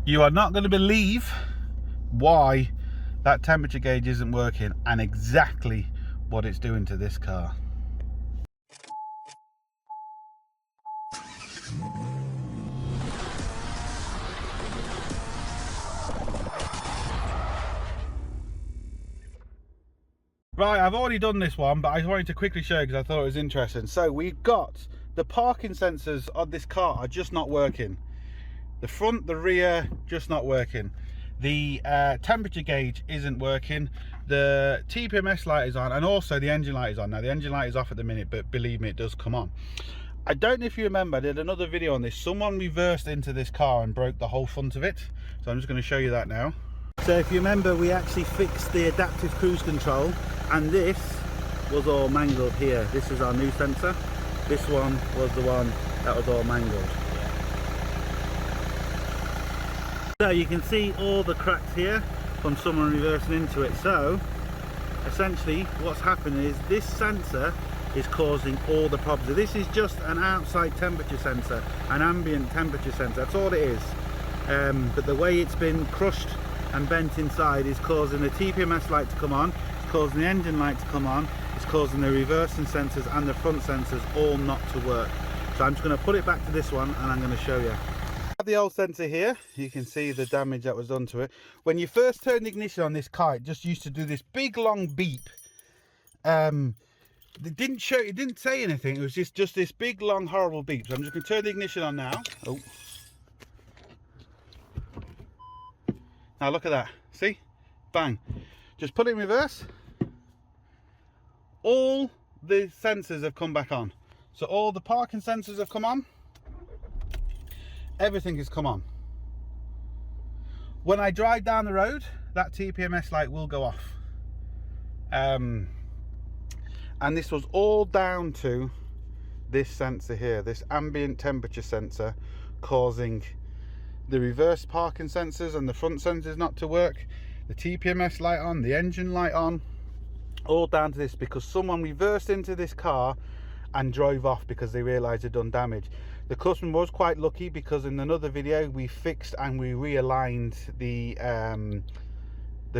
You are not going to believe why that temperature gauge isn't working and exactly what it's doing to this car. Right, I've already done this one, but I just wanted to quickly show you because I thought it was interesting. So we've got the parking sensors of this car are just not working. The front, the rear, just not working. The temperature gauge isn't working. The Tpms light is on, and also the engine light is on. Now the engine light is off at the minute, but believe me, it does come on. I don't know if you remember, I did another video on this. Someone reversed into this car and broke the whole front of it. So I'm just going to show you that now. So if you remember, we actually fixed the adaptive cruise control, and this was all mangled here. This is our new sensor. This one was the one that was all mangled. So you can see all the cracks here from someone reversing into it. So essentially what's happening is this sensor is causing all the problems. This is just an outside temperature sensor, an ambient temperature sensor, that's all it is. But the way it's been crushed and bent inside is causing the TPMS light to come on, it's causing the engine light to come on, it's causing the reversing sensors and the front sensors all not to work. So I'm just going to put it back to this one and I'm going to show you. The old sensor here, you can see the damage that was done to it. When you first turned the ignition on this car, it just used to do this big long beep. It didn't show, it didn't say anything, it was just this big long horrible beep. So I'm just going to turn the ignition on now. Oh. Now look at that, see? Bang. Just put it in reverse. All the sensors have come back on. So all the parking sensors have come on. Everything has come on. When I drive down the road, that TPMS light will go off. And this was all down to this sensor here, this ambient temperature sensor, causing the reverse parking sensors and the front sensors not to work, the TPMS light on, the engine light on, all down to this because someone reversed into this car and drove off because they realized they'd done damage. The customer was quite lucky because in another video we fixed and we realigned the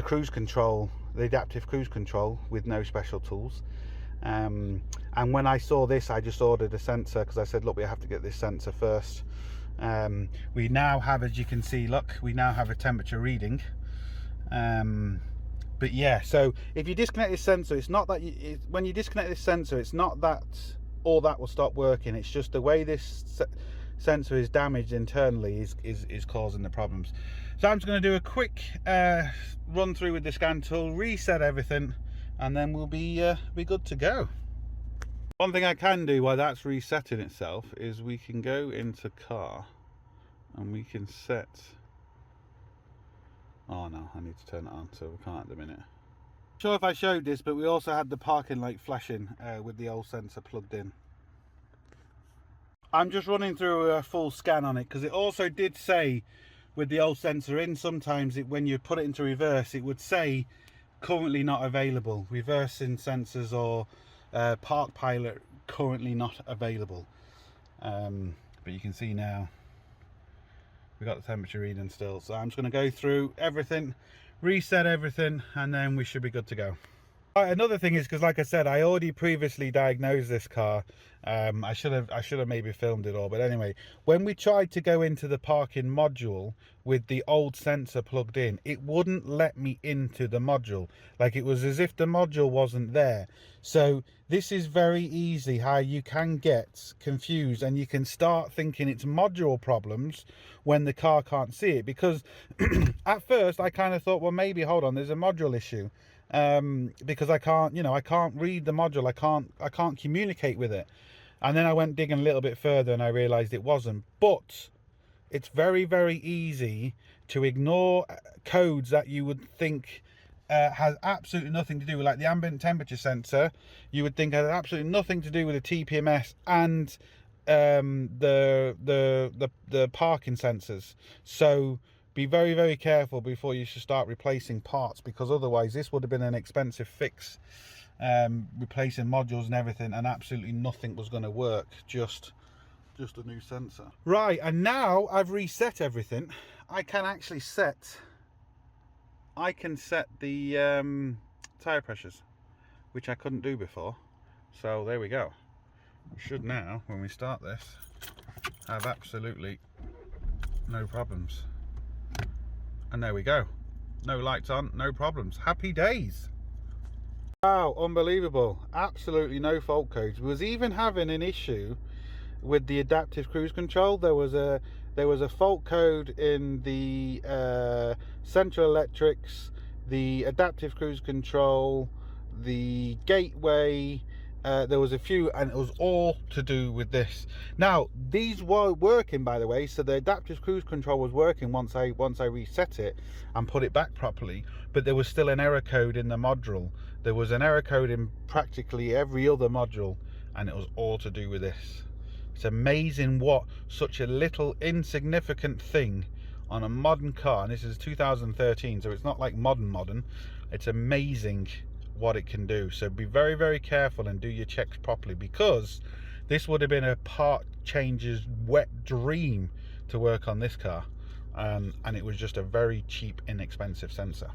cruise control, the adaptive cruise control, with no special tools. And when I saw this, I just ordered a sensor because I said, look, we have to get this sensor first. We now have, as you can see, look, we now have a temperature reading. But yeah, so if you disconnect this sensor, it's not that when you disconnect this sensor, it's not that all that will stop working. It's just the way this sensor is damaged internally is causing the problems. So I'm just going to do a quick run through with the scan tool, reset everything, and then we'll be good to go. One thing I can do while that's resetting itself is we can go into car and we can set. Oh no, I need to turn it on, so we can't at the minute. Not sure if I showed this, but we also had the parking light flashing with the old sensor plugged in. I'm just running through a full scan on it because it also did say with the old sensor in, sometimes when you put it into reverse, it would say currently not available, reversing sensors or park pilot currently not available. But you can see now we got the temperature reading still. So I'm just going to go through everything, reset everything, and then we should be good to go. Another thing is, because like I said, I already previously diagnosed this car. I should have maybe filmed it all, but anyway, when we tried to go into the parking module with the old sensor plugged in, it wouldn't let me into the module. Like, it was as if the module wasn't there. So this is very easy how you can get confused and you can start thinking it's module problems when the car can't see it. Because at first I kind of thought, well, maybe, hold on, there's a module issue. Because I can't, you know, I can't read the module, I can't communicate with it. And then I went digging a little bit further and I realized it wasn't. But it's very, very easy to ignore codes that you would think has absolutely nothing to do with, like the ambient temperature sensor, you would think has absolutely nothing to do with the TPMS and the parking sensors. So be very, very careful before you should start replacing parts, because otherwise this would have been an expensive fix, replacing modules and everything, and absolutely nothing was going to work. Just just a new sensor. Right, and now I've reset everything. I can actually set the tyre pressures, which I couldn't do before. So there we go. We should now, when we start this, have absolutely no problems. And there we go. No lights on, no problems. Happy days. Wow, unbelievable. Absolutely no fault codes. We was even having an issue with the adaptive cruise control. There was a fault code in the central electrics, the adaptive cruise control, the gateway. There was a few, and it was all to do with this. Now these were working, by the way, so the adaptive cruise control was working once I reset it and put it back properly, but there was still an error code in the module. There was an error code in practically every other module, and it was all to do with this. It's amazing what such a little insignificant thing on a modern car, and this is 2013, so it's not like modern, it's amazing what it can do. So be very, very careful and do your checks properly, because this would have been a part changer's wet dream to work on this car, and it was just a very cheap, inexpensive sensor.